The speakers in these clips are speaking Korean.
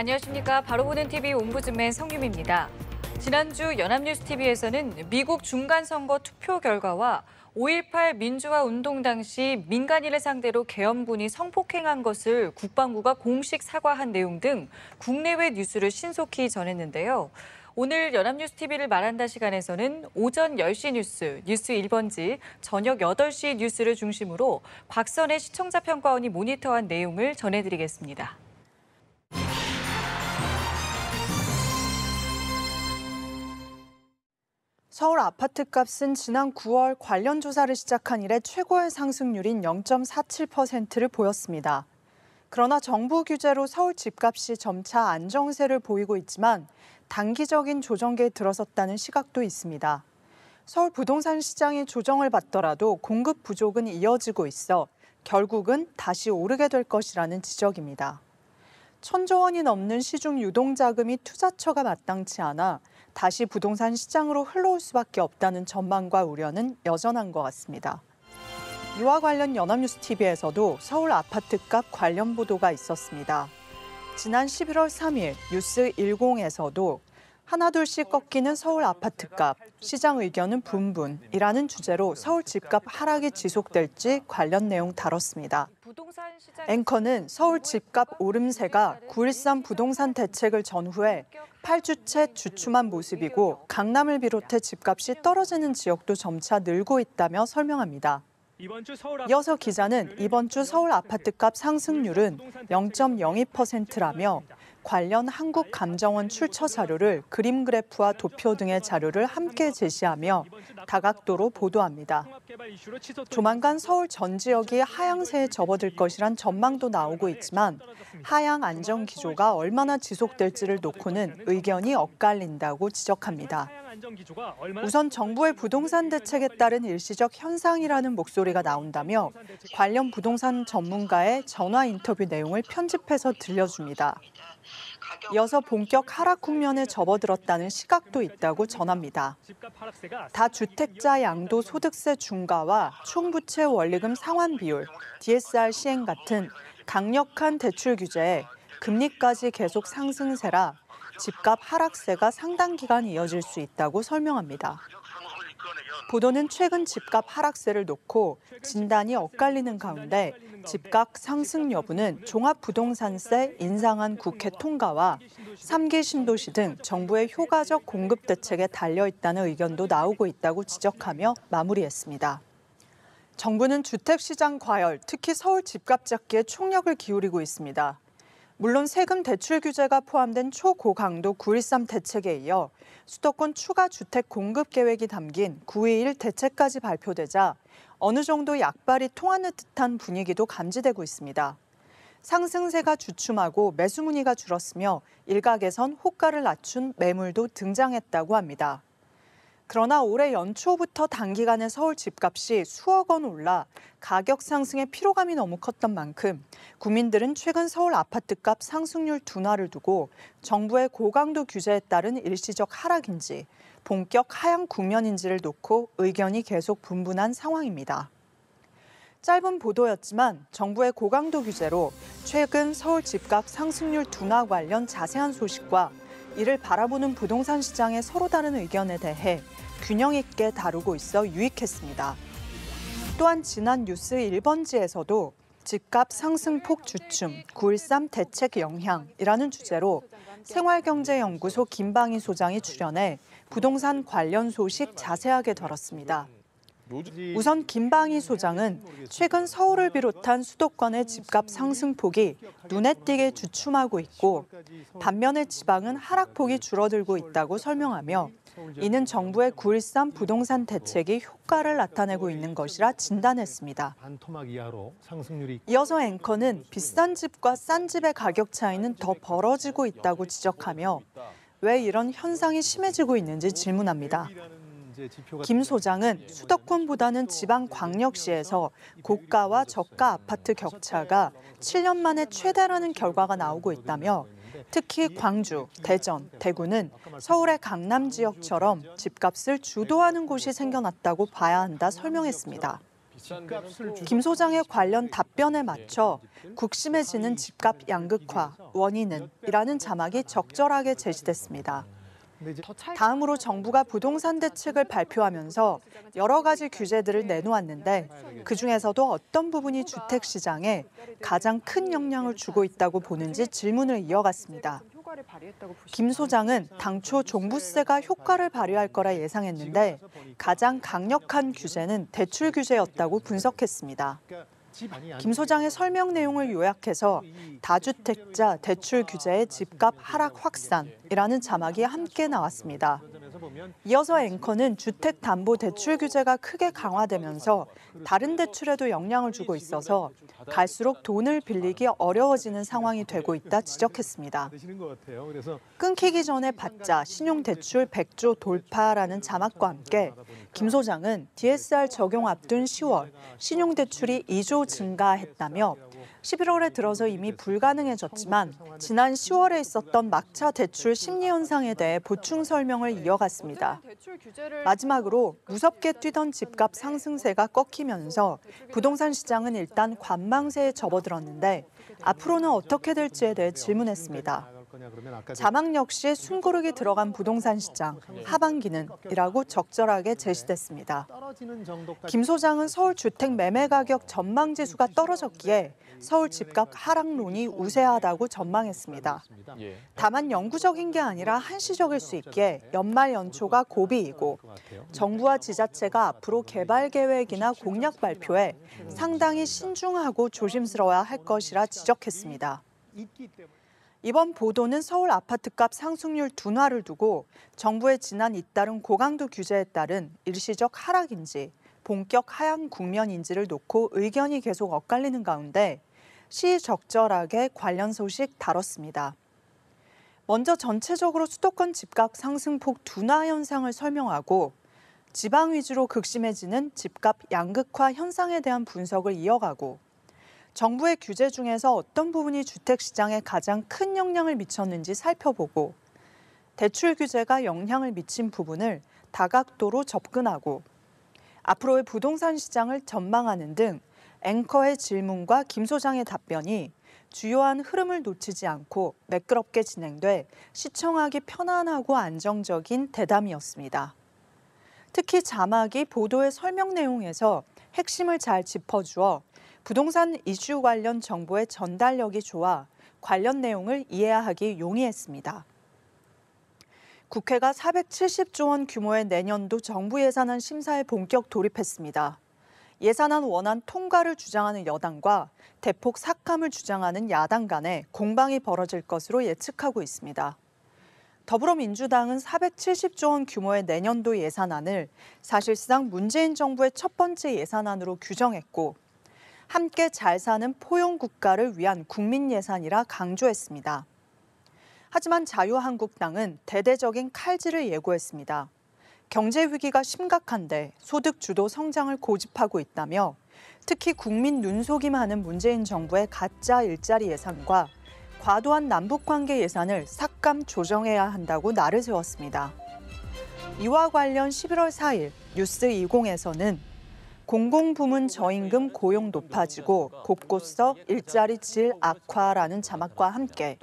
안녕하십니까. 바로 보는 TV 옴부즈맨 성유미입니다. 지난주 연합뉴스TV에서는 미국 중간선거 투표 결과와 5.18 민주화 운동 당시 민간인을 상대로 계엄군이 성폭행한 것을 국방부가 공식 사과한 내용 등 국내외 뉴스를 신속히 전했는데요. 오늘 연합뉴스TV를 말한다 시간에서는 오전 10시 뉴스 1번지, 저녁 8시 뉴스를 중심으로 곽선의 시청자평가원이 모니터한 내용을 전해드리겠습니다. 서울 아파트값은 지난 9월 관련 조사를 시작한 이래 최고의 상승률인 0.47%를 보였습니다. 그러나 정부 규제로 서울 집값이 점차 안정세를 보이고 있지만 단기적인 조정기에 들어섰다는 시각도 있습니다. 서울 부동산 시장이 조정을 받더라도 공급 부족은 이어지고 있어 결국은 다시 오르게 될 것이라는 지적입니다. 1,000조 원이 넘는 시중 유동자금이 투자처가 마땅치 않아 다시 부동산 시장으로 흘러올 수밖에 없다는 전망과 우려는 여전한 것 같습니다. 이와 관련 연합뉴스TV에서도 서울 아파트값 관련 보도가 있었습니다. 지난 11월 3일 뉴스 10에서도 하나둘씩 꺾이는 서울 아파트값, 시장 의견은 분분이라는 주제로 서울 집값 하락이 지속될지 관련 내용 다뤘습니다. 앵커는 서울 집값 오름세가 9.13 부동산 대책을 전후해 8주째 주춤한 모습이고 강남을 비롯해 집값이 떨어지는 지역도 점차 늘고 있다며 설명합니다. 이어서 기자는 이번 주 서울 아파트값 상승률은 0.02%라며 관련 한국감정원 출처 자료를 그림 그래프와 도표 등의 자료를 함께 제시하며 다각도로 보도합니다. 조만간 서울 전 지역이 하향세에 접어들 것이란 전망도 나오고 있지만 하향 안정 기조가 얼마나 지속될지를 놓고는 의견이 엇갈린다고 지적합니다. 우선 정부의 부동산 대책에 따른 일시적 현상이라는 목소리가 나온다며 관련 부동산 전문가의 전화 인터뷰 내용을 편집해서 들려줍니다. 이어서 본격 하락 국면에 접어들었다는 시각도 있다고 전합니다. 다주택자 양도 소득세 중과와 총부채 원리금 상환 비율, DSR 시행 같은 강력한 대출 규제에 금리까지 계속 상승세라 집값 하락세가 상당 기간 이어질 수 있다고 설명합니다. 보도는 최근 집값 하락세를 놓고 진단이 엇갈리는 가운데 집값 상승 여부는 종합부동산세 인상안 국회 통과와 3기 신도시 등 정부의 효과적 공급 대책에 달려있다는 의견도 나오고 있다고 지적하며 마무리했습니다. 정부는 주택시장 과열, 특히 서울 집값 잡기에 총력을 기울이고 있습니다. 물론 세금 대출 규제가 포함된 초고강도 9.13 대책에 이어 수도권 추가 주택 공급 계획이 담긴 9.21 대책까지 발표되자 어느 정도 약발이 통하는 듯한 분위기도 감지되고 있습니다. 상승세가 주춤하고 매수 문의가 줄었으며 일각에선 호가를 낮춘 매물도 등장했다고 합니다. 그러나 올해 연초부터 단기간에 서울 집값이 수억 원 올라 가격 상승의 피로감이 너무 컸던 만큼 국민들은 최근 서울 아파트값 상승률 둔화를 두고 정부의 고강도 규제에 따른 일시적 하락인지 본격 하향 국면인지를 놓고 의견이 계속 분분한 상황입니다. 짧은 보도였지만 정부의 고강도 규제로 최근 서울 집값 상승률 둔화 관련 자세한 소식과 이를 바라보는 부동산 시장의 서로 다른 의견에 대해 균형 있게 다루고 있어 유익했습니다. 또한 지난 뉴스 1번지에서도 집값 상승폭 주춤, 9.13 대책 영향이라는 주제로 생활경제연구소 김방희 소장이 출연해 부동산 관련 소식 자세하게 다뤘습니다. 우선 김방희 소장은 최근 서울을 비롯한 수도권의 집값 상승폭이 눈에 띄게 주춤하고 있고 반면에 지방은 하락폭이 줄어들고 있다고 설명하며 이는 정부의 9.13 부동산 대책이 효과를 나타내고 있는 것이라 진단했습니다. 이어서 앵커는 비싼 집과 싼 집의 가격 차이는 더 벌어지고 있다고 지적하며 왜 이런 현상이 심해지고 있는지 질문합니다. 김 소장은 수도권보다는 지방광역시에서 고가와 저가 아파트 격차가 7년 만에 최대라는 결과가 나오고 있다며 특히 광주, 대전, 대구는 서울의 강남 지역처럼 집값을 주도하는 곳이 생겨났다고 봐야 한다 설명했습니다. 김 소장의 관련 답변에 맞춰 국심해지는 집값 양극화 원인은 이라는 자막이 적절하게 제시됐습니다. 다음으로 정부가 부동산 대책을 발표하면서 여러 가지 규제들을 내놓았는데 그중에서도 어떤 부분이 주택 시장에 가장 큰 영향을 주고 있다고 보는지 질문을 이어갔습니다. 김 소장은 당초 종부세가 효과를 발휘할 거라 예상했는데 가장 강력한 규제는 대출 규제였다고 분석했습니다. 김 소장의 설명 내용을 요약해서 다주택자 대출 규제의 집값 하락 확산이라는 자막이 함께 나왔습니다. 이어서 앵커는 주택담보대출 규제가 크게 강화되면서 다른 대출에도 영향을 주고 있어서 갈수록 돈을 빌리기 어려워지는 상황이 되고 있다 지적했습니다. 끊기기 전에 받자 신용대출 100조 돌파라는 자막과 함께 김 소장은 DSR 적용 앞둔 10월 신용대출이 2조 증가했다며 11월에 들어서 이미 불가능해졌지만 지난 10월에 있었던 막차 대출 심리 현상에 대해 보충 설명을 이어갔습니다. 마지막으로 무섭게 뛰던 집값 상승세가 꺾이면서 부동산 시장은 일단 관망세에 접어들었는데 앞으로는 어떻게 될지에 대해 질문했습니다. 자막 역시 숨고르기 들어간 부동산 시장, 하반기는 이라고 적절하게 제시됐습니다. 김 소장은 서울 주택 매매 가격 전망 지수가 떨어졌기에 서울 집값 하락론이 우세하다고 전망했습니다. 다만 영구적인 게 아니라 한시적일 수 있기에 연말 연초가 고비이고 정부와 지자체가 앞으로 개발 계획이나 공약 발표에 상당히 신중하고 조심스러워야 할 것이라 지적했습니다. 이번 보도는 서울 아파트값 상승률 둔화를 두고 정부의 지난 잇따른 고강도 규제에 따른 일시적 하락인지 본격 하향 국면인지를 놓고 의견이 계속 엇갈리는 가운데 시적절하게 관련 소식 다뤘습니다. 먼저 전체적으로 수도권 집값 상승폭 둔화 현상을 설명하고 지방 위주로 극심해지는 집값 양극화 현상에 대한 분석을 이어가고 정부의 규제 중에서 어떤 부분이 주택시장에 가장 큰 영향을 미쳤는지 살펴보고 대출 규제가 영향을 미친 부분을 다각도로 접근하고 앞으로의 부동산 시장을 전망하는 등 앵커의 질문과 김 소장의 답변이 주요한 흐름을 놓치지 않고 매끄럽게 진행돼 시청하기 편안하고 안정적인 대담이었습니다. 특히 자막이 보도의 설명 내용에서 핵심을 잘 짚어주어 부동산 이슈 관련 정보의 전달력이 좋아 관련 내용을 이해하기 용이했습니다. 국회가 470조 원 규모의 내년도 정부 예산안 심사에 본격 돌입했습니다. 예산안 원안 통과를 주장하는 여당과 대폭 삭감을 주장하는 야당 간에 공방이 벌어질 것으로 예측하고 있습니다. 더불어민주당은 470조 원 규모의 내년도 예산안을 사실상 문재인 정부의 첫 번째 예산안으로 규정했고 함께 잘 사는 포용 국가를 위한 국민 예산이라 강조했습니다. 하지만 자유한국당은 대대적인 칼질을 예고했습니다. 경제 위기가 심각한데 소득 주도 성장을 고집하고 있다며 특히 국민 눈속임하는 문재인 정부의 가짜 일자리 예산과 과도한 남북관계 예산을 삭감 조정해야 한다고 날을 세웠습니다. 이와 관련 11월 4일 뉴스20에서는 공공부문 저임금 고용 높아지고 곳곳서 일자리 질 악화라는 자막과 함께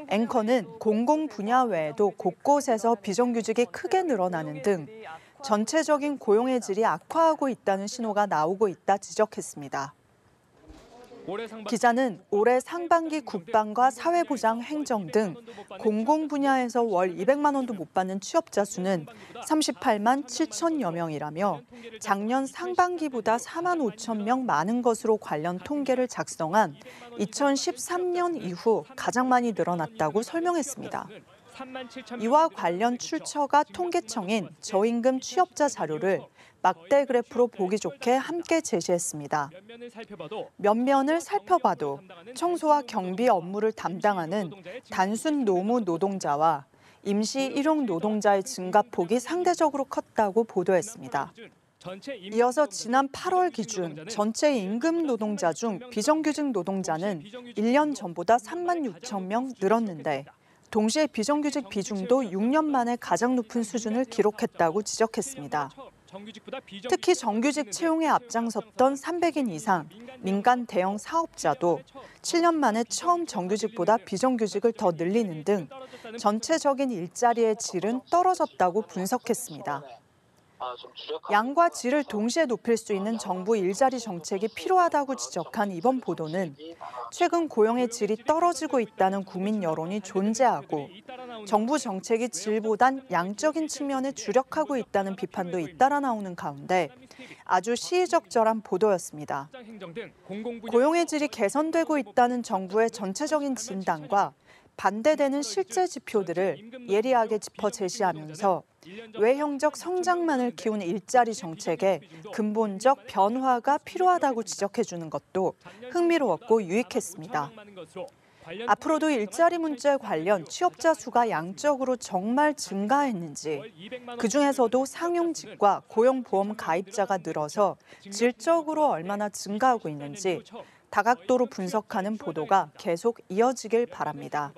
앵커는 공공 분야 외에도 곳곳에서 비정규직이 크게 늘어나는 등 전체적인 고용의 질이 악화하고 있다는 신호가 나오고 있다 지적했습니다. 기자는 올해 상반기 국방과 사회보장 행정 등 공공 분야에서 월 200만 원도 못 받는 취업자 수는 38만 7천여 명이라며 작년 상반기보다 4만 5천 명 많은 것으로 관련 통계를 작성한 2013년 이후 가장 많이 늘어났다고 설명했습니다. 이와 관련 출처가 통계청인 저임금 취업자 자료를 막대 그래프로 보기 좋게 함께 제시했습니다. 면면을 살펴봐도 청소와 경비 업무를 담당하는 단순 노무 노동자와 임시 일용 노동자의 증가폭이 상대적으로 컸다고 보도했습니다. 이어서 지난 8월 기준 전체 임금 노동자 중 비정규직 노동자는 1년 전보다 3만 6천 명 늘었는데 동시에 비정규직 비중도 6년 만에 가장 높은 수준을 기록했다고 지적했습니다. 특히 정규직 채용에 앞장섰던 300인 이상 민간 대형 사업자도 7년 만에 처음 정규직보다 비정규직을 더 늘리는 등 전체적인 일자리의 질은 떨어졌다고 분석했습니다. 양과 질을 동시에 높일 수 있는 정부 일자리 정책이 필요하다고 지적한 이번 보도는 최근 고용의 질이 떨어지고 있다는 국민 여론이 존재하고 정부 정책이 질보단 양적인 측면에 주력하고 있다는 비판도 잇따라 나오는 가운데 아주 시의적절한 보도였습니다. 고용의 질이 개선되고 있다는 정부의 전체적인 진단과 반대되는 실제 지표들을 예리하게 짚어 제시하면서 외형적 성장만을 키운 일자리 정책에 근본적 변화가 필요하다고 지적해주는 것도 흥미로웠고 유익했습니다. 앞으로도 일자리 문제 관련 취업자 수가 양적으로 정말 증가했는지, 그중에서도 상용직과 고용보험 가입자가 늘어서 질적으로 얼마나 증가하고 있는지 다각도로 분석하는 보도가 계속 이어지길 바랍니다.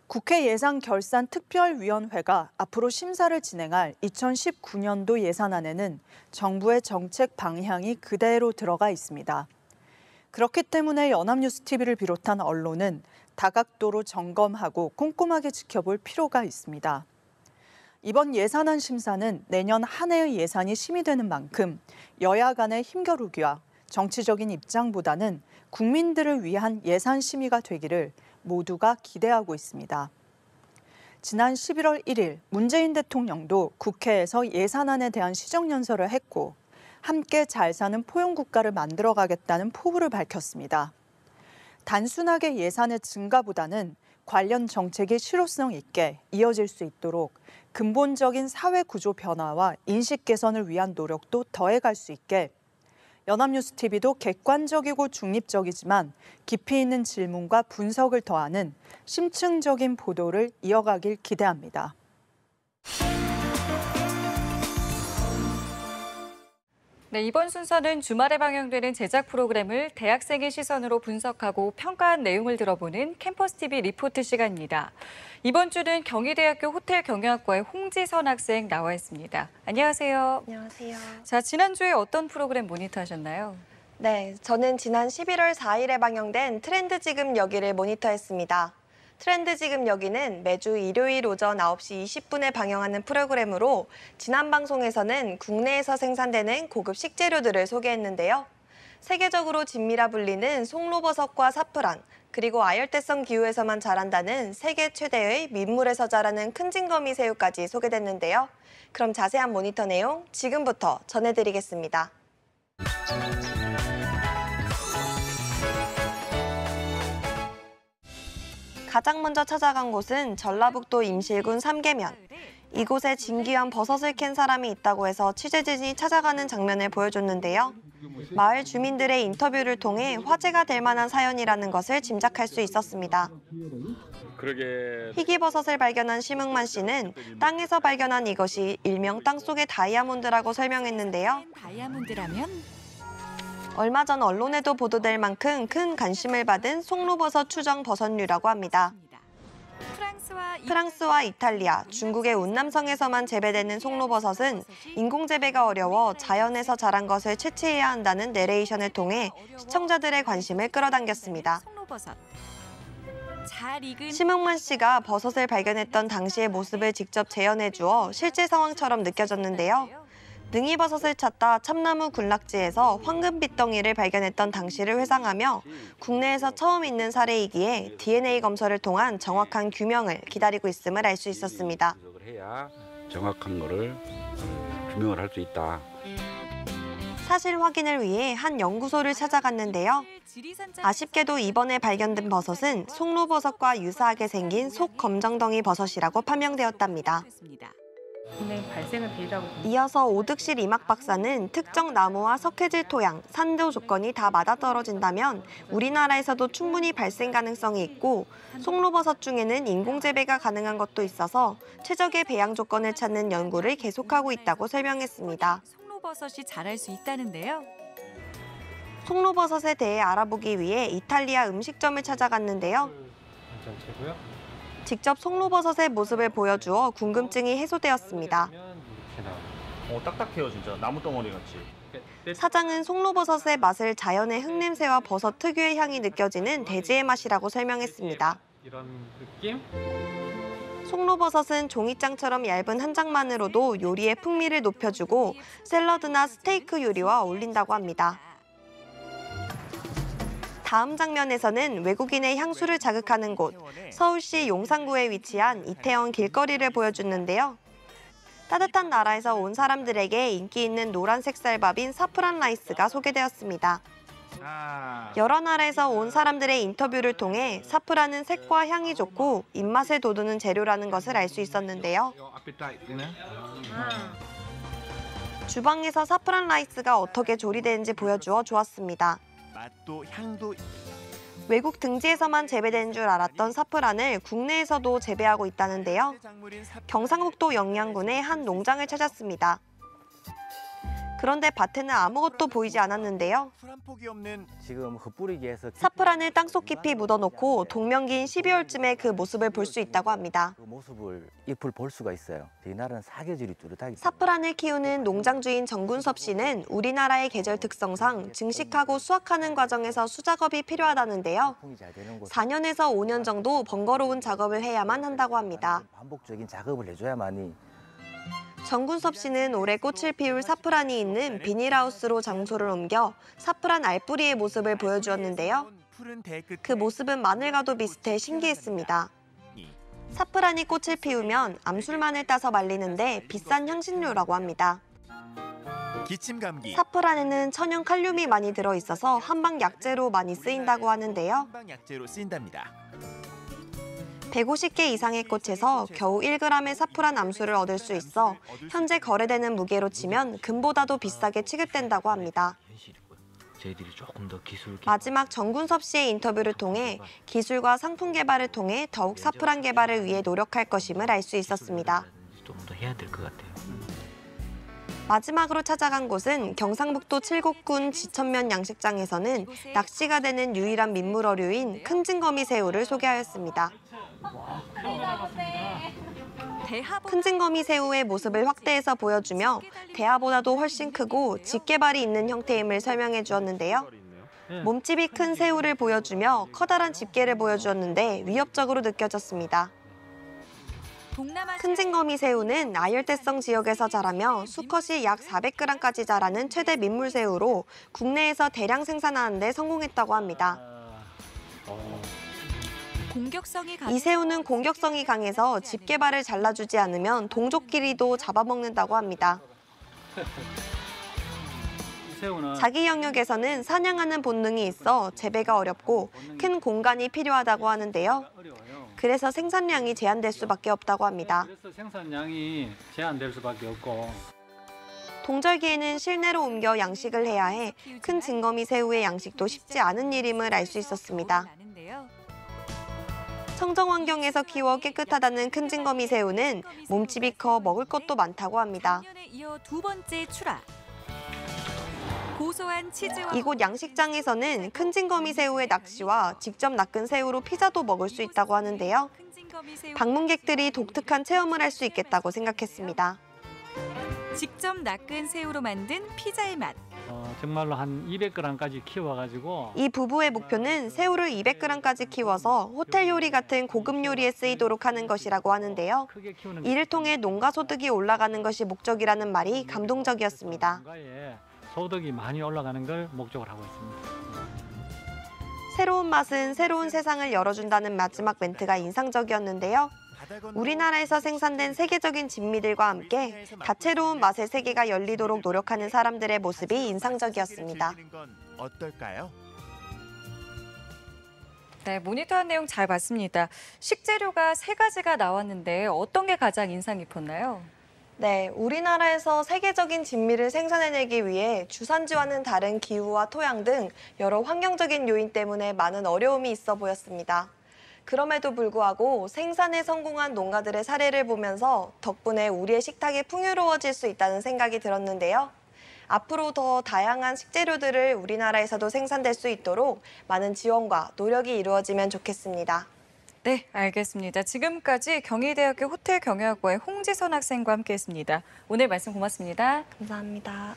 국회 예산결산특별위원회가 앞으로 심사를 진행할 2019년도 예산안에는 정부의 정책 방향이 그대로 들어가 있습니다. 그렇기 때문에 연합뉴스TV를 비롯한 언론은 다각도로 점검하고 꼼꼼하게 지켜볼 필요가 있습니다. 이번 예산안 심사는 내년 한 해의 예산이 심의되는 만큼 여야 간의 힘겨루기와 정치적인 입장보다는 국민들을 위한 예산 심의가 되기를 모두가 기대하고 있습니다. 지난 11월 1일 문재인 대통령도 국회에서 예산안에 대한 시정연설을 했고 함께 잘 사는 포용국가를 만들어가겠다는 포부를 밝혔습니다. 단순하게 예산의 증가보다는 관련 정책이 실효성 있게 이어질 수 있도록 근본적인 사회 구조 변화와 인식 개선을 위한 노력도 더해갈 수 있게 연합뉴스TV도 객관적이고 중립적이지만 깊이 있는 질문과 분석을 더하는 심층적인 보도를 이어가길 기대합니다. 네, 이번 순서는 주말에 방영되는 제작 프로그램을 대학생의 시선으로 분석하고 평가한 내용을 들어보는 캠퍼스TV 리포트 시간입니다. 이번 주는 경희대학교 호텔경영학과의 홍지선 학생 나와 있습니다. 안녕하세요. 안녕하세요. 자, 지난주에 어떤 프로그램 모니터하셨나요? 네, 저는 지난 11월 4일에 방영된 트렌드 지금 여기를 모니터했습니다. 트렌드 지금 여기는 매주 일요일 오전 9시 20분에 방영하는 프로그램으로 지난 방송에서는 국내에서 생산되는 고급 식재료들을 소개했는데요. 세계적으로 진미라 불리는 송로버섯과 사프란, 그리고 아열대성 기후에서만 자란다는 세계 최대의 민물에서 자라는 큰징거미 새우까지 소개됐는데요. 그럼 자세한 모니터 내용 지금부터 전해드리겠습니다. 가장 먼저 찾아간 곳은 전라북도 임실군 삼계면. 이곳에 진귀한 버섯을 캔 사람이 있다고 해서 취재진이 찾아가는 장면을 보여줬는데요. 마을 주민들의 인터뷰를 통해 화제가 될 만한 사연이라는 것을 짐작할 수 있었습니다. 희귀버섯을 발견한 심흥만 씨는 땅에서 발견한 이것이 일명 땅속의 다이아몬드라고 설명했는데요. 다이아몬드라면? 얼마 전 언론에도 보도될 만큼 큰 관심을 받은 송로버섯 추정 버섯류라고 합니다. 프랑스와 이탈리아, 중국의 운남성에서만 재배되는 송로버섯은 인공재배가 어려워 자연에서 자란 것을 채취해야 한다는 내레이션을 통해 시청자들의 관심을 끌어당겼습니다. 심흥만 씨가 버섯을 발견했던 당시의 모습을 직접 재현해 주어 실제 상황처럼 느껴졌는데요. 능이버섯을 찾다 참나무 군락지에서 황금빛덩이를 발견했던 당시를 회상하며 국내에서 처음 있는 사례이기에 DNA 검사를 통한 정확한 규명을 기다리고 있음을 알 수 있었습니다. 해야 정확한 거를 규명을 할 수 있다. 사실 확인을 위해 한 연구소를 찾아갔는데요. 아쉽게도 이번에 발견된 버섯은 송로버섯과 유사하게 생긴 속검정덩이 버섯이라고 판명되었답니다. 이어서 오득실 이막 박사는 특정 나무와 석회질 토양, 산도 조건이 다 맞아떨어진다면 우리나라에서도 충분히 발생 가능성이 있고 송로버섯 중에는 인공재배가 가능한 것도 있어서 최적의 배양 조건을 찾는 연구를 계속하고 있다고 설명했습니다. 송로버섯이 자랄 수 있다는데요. 송로버섯에 대해 알아보기 위해 이탈리아 음식점을 찾아갔는데요. 직접 송로버섯의 모습을 보여주어 궁금증이 해소되었습니다. 딱딱해요 진짜. 나무 덩어리 같이. 사장은 송로버섯의 맛을 자연의 흙냄새와 버섯 특유의 향이 느껴지는 대지의 맛이라고 설명했습니다. 이런 느낌? 송로버섯은 종이장처럼 얇은 한 장만으로도 요리의 풍미를 높여주고 샐러드나 스테이크 요리와 어울린다고 합니다. 다음 장면에서는 외국인의 향수를 자극하는 곳, 서울시 용산구에 위치한 이태원 길거리를 보여주는데요. 따뜻한 나라에서 온 사람들에게 인기 있는 노란색 쌀밥인 사프란 라이스가 소개되었습니다. 여러 나라에서 온 사람들의 인터뷰를 통해 사프란은 색과 향이 좋고 입맛에 돋우는 재료라는 것을 알 수 있었는데요. 주방에서 사프란 라이스가 어떻게 조리되는지 보여주어 좋았습니다. 맛도 향도 외국 등지에서만 재배되는 줄 알았던 사프란을 국내에서도 재배하고 있다는데요. 경상북도 영양군의 한 농장을 찾았습니다. 그런데 밭에는 아무것도 보이지 않았는데요. 지금 흩뿌리기 위해서 사프란을 땅속 깊이 묻어놓고 동명기인 12월쯤에 그 모습을 볼 수 있다고 합니다. 그 모습을 잎을 볼 수가 있어요. 이날은 사계절이 뚜렷하기 때문에. 사프란을 키우는 농장주인 정군섭 씨는 우리나라의 계절 특성상 증식하고 수확하는 과정에서 수작업이 필요하다는데요. 4년에서 5년 정도 번거로운 작업을 해야만 한다고 합니다. 반복적인 작업을 해줘야만이. 정군섭 씨는 올해 꽃을 피울 사프란이 있는 비닐하우스로 장소를 옮겨 사프란 알뿌리의 모습을 보여주었는데요. 그 모습은 마늘과도 비슷해 신기했습니다. 사프란이 꽃을 피우면 암술만을 따서 말리는데 비싼 향신료라고 합니다. 기침 감기. 사프란에는 천연 칼륨이 많이 들어있어서 한방 약재로 많이 쓰인다고 하는데요. 한방 약재로 쓰인답니다. 150개 이상의 꽃에서 겨우 1g의 사프란 암수를 얻을 수 있어 현재 거래되는 무게로 치면 금보다도 비싸게 취급된다고 합니다. 저희들이 조금 더 마지막 정군섭 씨의 인터뷰를 통해 기술과 상품 개발을 통해 더욱 사프란 개발을 위해 노력할 것임을 알 수 있었습니다. 좀 더 해야 될 것 같아요. 마지막으로 찾아간 곳은 경상북도 칠곡군 지천면 양식장에서는 낚시가 되는 유일한 민물어류인 큰 징거미 새우를 소개하였습니다. 큰 징거미 새우의 모습을 확대해서 보여주며 대하보다도 훨씬 크고 집게발이 있는 형태임을 설명해 주었는데요. 몸집이 큰 새우를 보여주며 커다란 집게를 보여주었는데 위협적으로 느껴졌습니다. 큰 징거미 새우는 아열대성 지역에서 자라며 수컷이 약 400g까지 자라는 최대 민물새우로 국내에서 대량 생산하는 데 성공했다고 합니다. 이 새우는 공격성이 강해서 집게발을 잘라주지 않으면 동족끼리도 잡아먹는다고 합니다. 자기 영역에서는 사냥하는 본능이 있어 재배가 어렵고 큰 공간이 필요하다고 하는데요. 그래서 생산량이 제한될 수밖에 없다고 합니다. 그래서 생산량이 제한될 수밖에 없고. 동절기에는 실내로 옮겨 양식을 해야 해 큰 징거미 새우의 양식도 쉽지 않은 일임을 알 수 있었습니다. 청정 환경에서 키워 깨끗하다는 큰 징거미 새우는 몸집이 커 먹을 것도 많다고 합니다. 이어 두 번째 출하. 고소한 치즈와 이곳 양식장에서는 큰 징거미 새우의 낚시와 직접 낚은 새우로 피자도 먹을 수 있다고 하는데요. 방문객들이 독특한 체험을 할 수 있겠다고 생각했습니다. 직접 낚은 새우로 만든 피자의 맛. 정말로 한 200g까지 키워가지고 이 부부의 목표는 새우를 200g까지 키워서 호텔 요리 같은 고급 요리에 쓰이도록 하는 것이라고 하는데요. 크게 키우는 이를 통해 농가 소득이 올라가는 것이 목적이라는 말이 감동적이었습니다. 농가에 소득이 많이 올라가는 걸 목적으로 하고 있습니다. 새로운 맛은 새로운 세상을 열어준다는 마지막 멘트가 인상적이었는데요. 우리나라에서 생산된 세계적인 진미들과 함께 다채로운 맛의 세계가 열리도록 노력하는 사람들의 모습이 인상적이었습니다. 어떨까요? 네, 모니터한 내용 잘 봤습니다. 식재료가 3가지가 나왔는데 어떤 게 가장 인상 깊었나요? 네, 우리나라에서 세계적인 진미를 생산해내기 위해 주산지와는 다른 기후와 토양 등 여러 환경적인 요인 때문에 많은 어려움이 있어 보였습니다. 그럼에도 불구하고 생산에 성공한 농가들의 사례를 보면서 덕분에 우리의 식탁이 풍요로워질 수 있다는 생각이 들었는데요. 앞으로 더 다양한 식재료들을 우리나라에서도 생산될 수 있도록 많은 지원과 노력이 이루어지면 좋겠습니다. 네, 알겠습니다. 지금까지 경희대학교 호텔경영학과의 홍지선 학생과 함께했습니다. 오늘 말씀 고맙습니다. 감사합니다.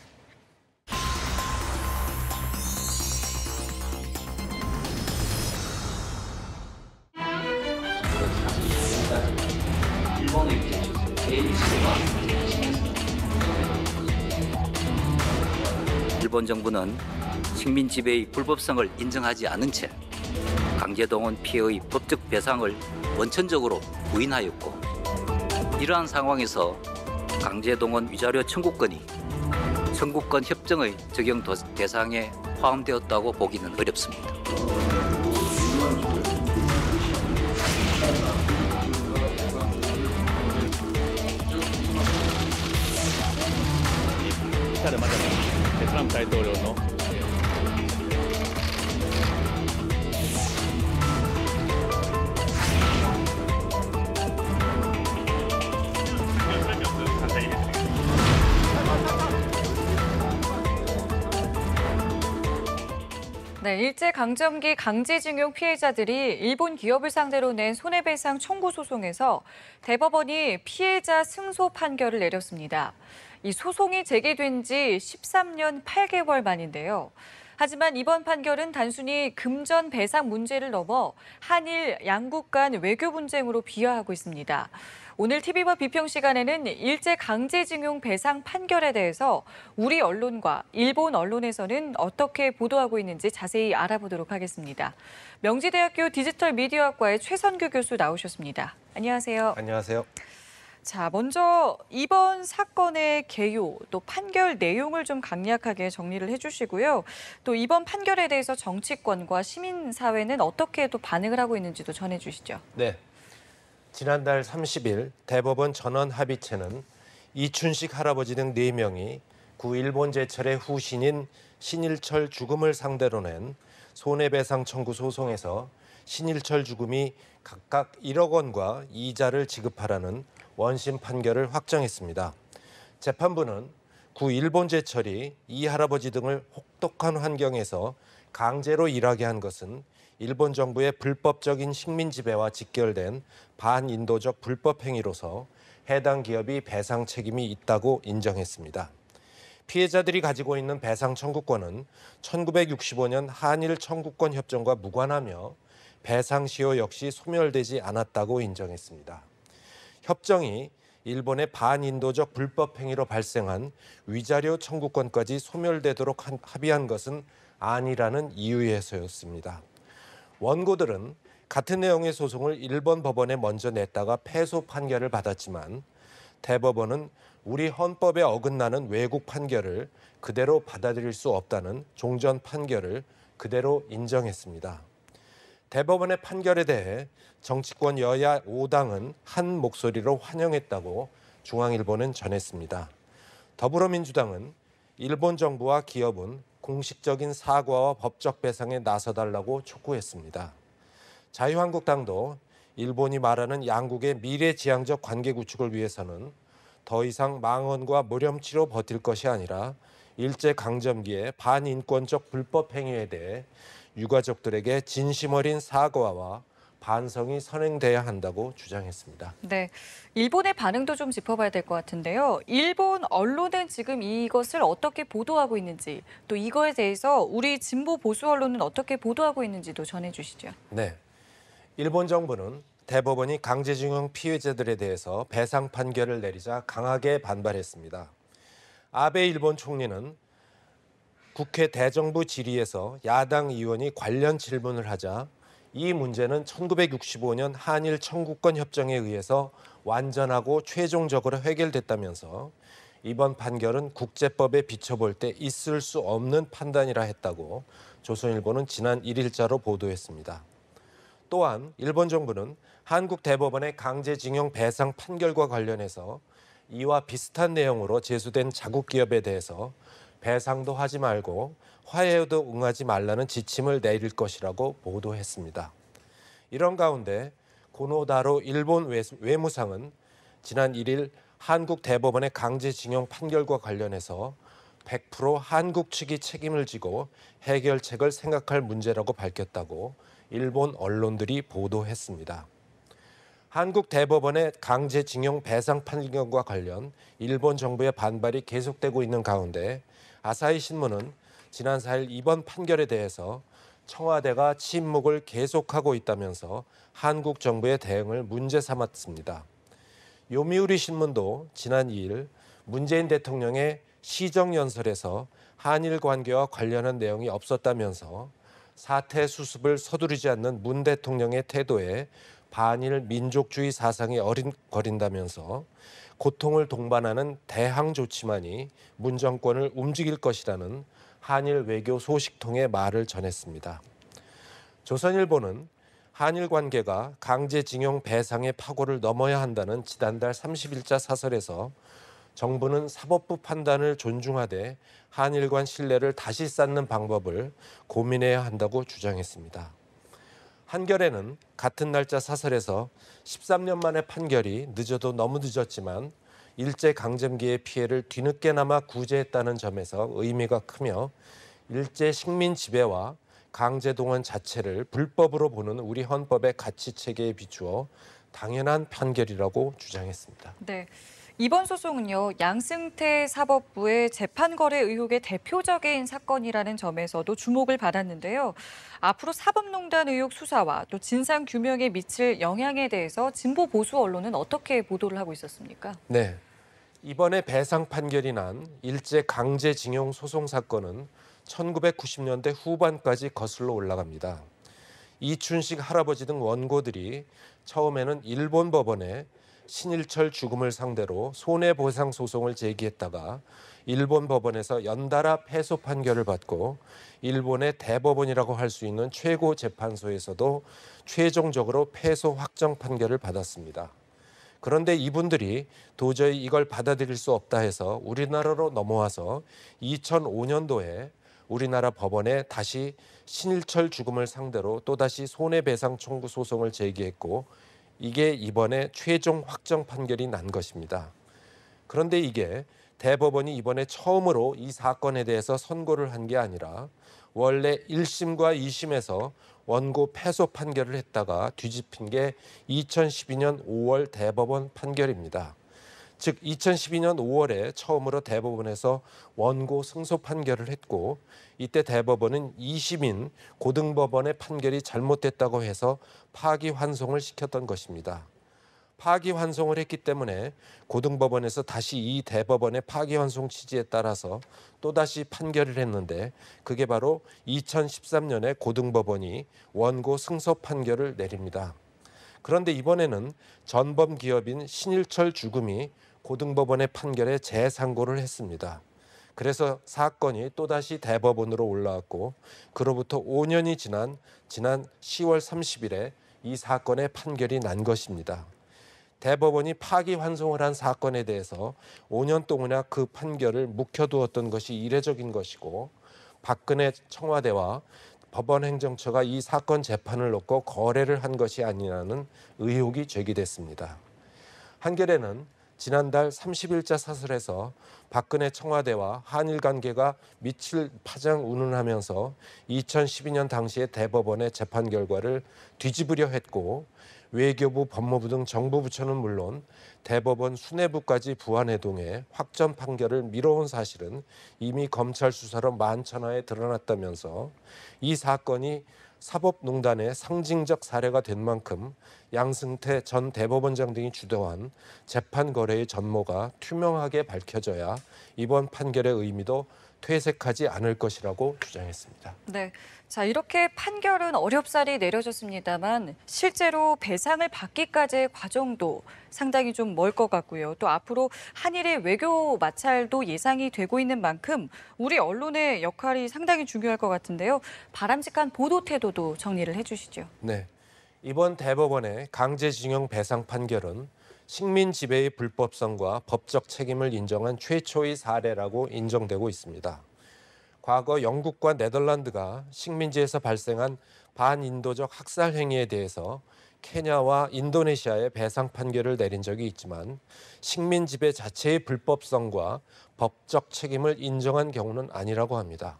일본 정부는 식민 지배의 불법성을 인정하지 않은 채 강제동원 피해의 법적 배상을 원천적으로 부인하였고, 이러한 상황에서 강제동원 위자료 청구권이 청구권 협정의 적용 대상에 포함되었다고 보기는 어렵습니다. 네, 일제강점기 강제징용 피해자들이 일본 기업을 상대로 낸 손해배상 청구 소송에서 대법원이 피해자 승소 판결을 내렸습니다. 이 소송이 제기된 지 13년 8개월 만인데요. 하지만 이번 판결은 단순히 금전 배상 문제를 넘어 한일 양국 간 외교 분쟁으로 비화하고 있습니다. 오늘 TV와 비평 시간에는 일제 강제징용 배상 판결에 대해서 우리 언론과 일본 언론에서는 어떻게 보도하고 있는지 자세히 알아보도록 하겠습니다. 명지대학교 디지털 미디어학과의 최선규 교수 나오셨습니다. 안녕하세요. 안녕하세요. 자, 먼저 이번 사건의 개요, 또 판결 내용을 좀 강약하게 정리를 해주시고요. 또 이번 판결에 대해서 정치권과 시민사회는 어떻게 또 반응을 하고 있는지도 전해주시죠. 네. 지난달 30일 대법원 전원합의체는 이춘식 할아버지 등 4명이 구 일본 제철의 후신인 신일철 죽음을 상대로 낸 손해배상 청구 소송에서 신일철 죽음이 각각 1억 원과 이자를 지급하라는 원심 판결을 확정했습니다. 재판부는 구 일본 제철이 이 할아버지 등을 혹독한 환경에서 강제로 일하게 한 것은 일본 정부의 불법적인 식민 지배와 직결된 반인도적 불법 행위로서 해당 기업이 배상 책임이 있다고 인정했습니다. 피해자들이 가지고 있는 배상 청구권은 1965년 한일 청구권 협정과 무관하며 배상 시효 역시 소멸되지 않았다고 인정했습니다. 협정이 일본의 반인도적 불법 행위로 발생한 위자료 청구권까지 소멸되도록 합의한 것은 아니라는 이유에서였습니다. 원고들은 같은 내용의 소송을 일본 법원에 먼저 냈다가 패소 판결을 받았지만 대법원은 우리 헌법에 어긋나는 외국 판결을 그대로 받아들일 수 없다는 종전 판결을 그대로 인정했습니다. 대법원의 판결에 대해 정치권 여야 5당은 한 목소리로 환영했다고 중앙일보는 전했습니다. 더불어민주당은 일본 정부와 기업은 공식적인 사과와 법적 배상에 나서달라고 촉구했습니다. 자유한국당도 일본이 말하는 양국의 미래지향적 관계 구축을 위해서는 더 이상 망언과 모렴치로 버틸 것이 아니라 일제강점기의 반인권적 불법 행위에 대해 유가족들에게 진심 어린 사과와 반성이 선행돼야 한다고 주장했습니다. 네, 일본의 반응도 좀 짚어봐야 될 것 같은데요. 일본 언론은 지금 이것을 어떻게 보도하고 있는지, 또 이거에 대해서 우리 진보 보수 언론은 어떻게 보도하고 있는지도 전해주시죠. 네, 일본 정부는 대법원이 강제징용 피해자들에 대해서 배상 판결을 내리자 강하게 반발했습니다. 아베 일본 총리는 국회 대정부 질의에서 야당 의원이 관련 질문을 하자 이 문제는 1965년 한일 청구권 협정에 의해서 완전하고 최종적으로 해결됐다면서 이번 판결은 국제법에 비춰볼 때 있을 수 없는 판단이라 했다고 조선일보는 지난 1일자로 보도했습니다. 또한 일본 정부는 한국 대법원의 강제징용 배상 판결과 관련해서 이와 비슷한 내용으로 제소된 자국 기업에 대해서 배상도 하지 말고 화해에도 응하지 말라는 지침을 내릴 것이라고 보도했습니다. 이런 가운데 고노다로 일본 외무상은 지난 1일 한국 대법원의 강제징용 판결과 관련해서 100% 한국 측이 책임을 지고 해결책을 생각할 문제라고 밝혔다고 일본 언론들이 보도했습니다. 한국 대법원의 강제징용 배상 판결과 관련 일본 정부의 반발이 계속되고 있는 가운데 아사히 신문은 지난 4일 이번 판결에 대해서 청와대가 침묵을 계속하고 있다면서 한국 정부의 대응을 문제 삼았습니다. 요미우리 신문도 지난 2일 문재인 대통령의 시정연설에서 한일 관계와 관련한 내용이 없었다면서 사태 수습을 서두르지 않는 문 대통령의 태도에 반일 민족주의 사상이 어린거린다면서 고통을 동반하는 대항 조치만이 문 정권을 움직일 것이라는 한일 외교 소식통의 말을 전했습니다. 조선일보는 한일 관계가 강제징용 배상의 파고를 넘어야 한다는 지난달 30일자 사설에서 정부는 사법부 판단을 존중하되 한일 간 신뢰를 다시 쌓는 방법을 고민해야 한다고 주장했습니다. 한겨레는 같은 날짜 사설에서 13년 만의 판결이 늦어도 너무 늦었지만 일제강점기의 피해를 뒤늦게나마 구제했다는 점에서 의미가 크며 일제 식민 지배와 강제동원 자체를 불법으로 보는 우리 헌법의 가치체계에 비추어 당연한 판결이라고 주장했습니다. 네. 이번 소송은요, 양승태 사법부의 재판 거래 의혹의 대표적인 사건이라는 점에서도 주목을 받았는데요. 앞으로 사법농단 의혹 수사와 또 진상 규명에 미칠 영향에 대해서 진보 보수 언론은 어떻게 보도를 하고 있었습니까? 네. 이번에 배상 판결이 난 일제 강제징용 소송 사건은 1990년대 후반까지 거슬러 올라갑니다. 이춘식 할아버지 등 원고들이 처음에는 일본 법원에 신일철 죽음을 상대로 손해보상 소송을 제기했다가 일본 법원에서 연달아 패소 판결을 받고 일본의 대법원이라고 할 수 있는 최고 재판소에서도 최종적으로 패소 확정 판결을 받았습니다. 그런데 이분들이 도저히 이걸 받아들일 수 없다 해서 우리나라로 넘어와서 2005년도에 우리나라 법원에 다시 신일철 죽음을 상대로 또다시 손해배상 청구 소송을 제기했고 이게 이번에 최종 확정 판결이 난 것입니다. 그런데 이게 대법원이 이번에 처음으로 이 사건에 대해서 선고를 한 게 아니라 원래 1심과 2심에서 원고 패소 판결을 했다가 뒤집힌 게 2012년 5월 대법원 판결입니다. 즉 2012년 5월에 처음으로 대법원에서 원고 승소 판결을 했고 이때 대법원은 2심인 고등법원의 판결이 잘못됐다고 해서 파기환송을 시켰던 것입니다. 파기환송을 했기 때문에 고등법원에서 다시 이 대법원의 파기환송 취지에 따라서 또다시 판결을 했는데 그게 바로 2013년에 고등법원이 원고 승소 판결을 내립니다. 그런데 이번에는 전범 기업인 신일철 죽음이 고등법원의 판결에 재상고를 했습니다. 그래서 사건이 또다시 대법원으로 올라왔고 그로부터 5년이 지난 10월 30일에 이 사건의 판결이 난 것입니다. 대법원이 파기환송을 한 사건에 대해서 5년 동안이나 그 판결을 묵혀두었던 것이 이례적인 것이고 박근혜 청와대와 법원행정처가 이 사건 재판을 놓고 거래를 한 것이 아니냐는 의혹이 제기됐습니다. 한겨레는 지난달 30일자 사설에서 박근혜 청와대와 한일 관계가 미칠 파장 운운하면서 2012년 당시의 대법원의 재판 결과를 뒤집으려 했고 외교부, 법무부 등 정부 부처는 물론 대법원 수뇌부까지 부안해동해 확정 판결을 미뤄온 사실은 이미 검찰 수사로 만천하에 드러났다면서 이 사건이 사법농단의 상징적 사례가 된 만큼 양승태 전 대법원장 등이 주도한 재판 거래의 전모가 투명하게 밝혀져야 이번 판결의 의미도 퇴색하지 않을 것이라고 주장했습니다. 네, 자 이렇게 판결은 어렵사리 내려졌습니다만 실제로 배상을 받기까지의 과정도 상당히 좀 멀 것 같고요. 또 앞으로 한일의 외교 마찰도 예상이 되고 있는 만큼 우리 언론의 역할이 상당히 중요할 것 같은데요. 바람직한 보도 태도도 정리를 해주시죠. 네, 이번 대법원의 강제징용 배상 판결은 식민 지배의 불법성과 법적 책임을 인정한 최초의 사례라고 인정되고 있습니다. 과거 영국과 네덜란드가 식민지에서 발생한 반인도적 학살 행위에 대해서 케냐와 인도네시아에 배상 판결을 내린 적이 있지만 식민 지배 자체의 불법성과 법적 책임을 인정한 경우는 아니라고 합니다.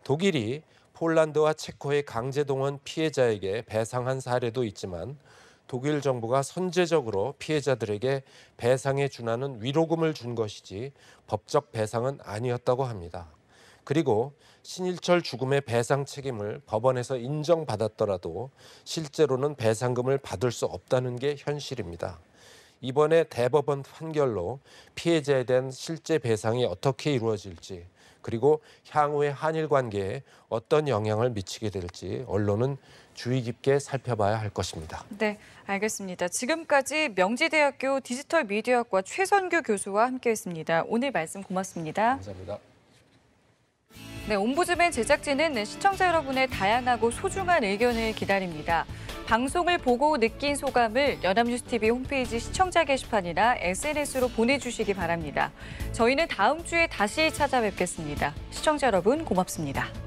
독일이 폴란드와 체코의 강제동원 피해자에게 배상한 사례도 있지만 독일 정부가 선제적으로 피해자들에게 배상에 준하는 위로금을 준 것이지 법적 배상은 아니었다고 합니다. 그리고 신일철 죽음의 배상 책임을 법원에서 인정받았더라도 실제로는 배상금을 받을 수 없다는 게 현실입니다. 이번에 대법원 판결로 피해자에 대한 실제 배상이 어떻게 이루어질지 그리고 향후의 한일 관계에 어떤 영향을 미치게 될지 언론은 주의 깊게 살펴봐야 할 것입니다. 네, 알겠습니다. 지금까지 명지대학교 디지털 미디어학과 최선규 교수와 함께했습니다. 오늘 말씀 고맙습니다. 감사합니다. 네, 옴부즈맨 제작진은 시청자 여러분의 다양하고 소중한 의견을 기다립니다. 방송을 보고 느낀 소감을 연합뉴스TV 홈페이지 시청자 게시판이나 SNS로 보내주시기 바랍니다. 저희는 다음 주에 다시 찾아뵙겠습니다. 시청자 여러분 고맙습니다.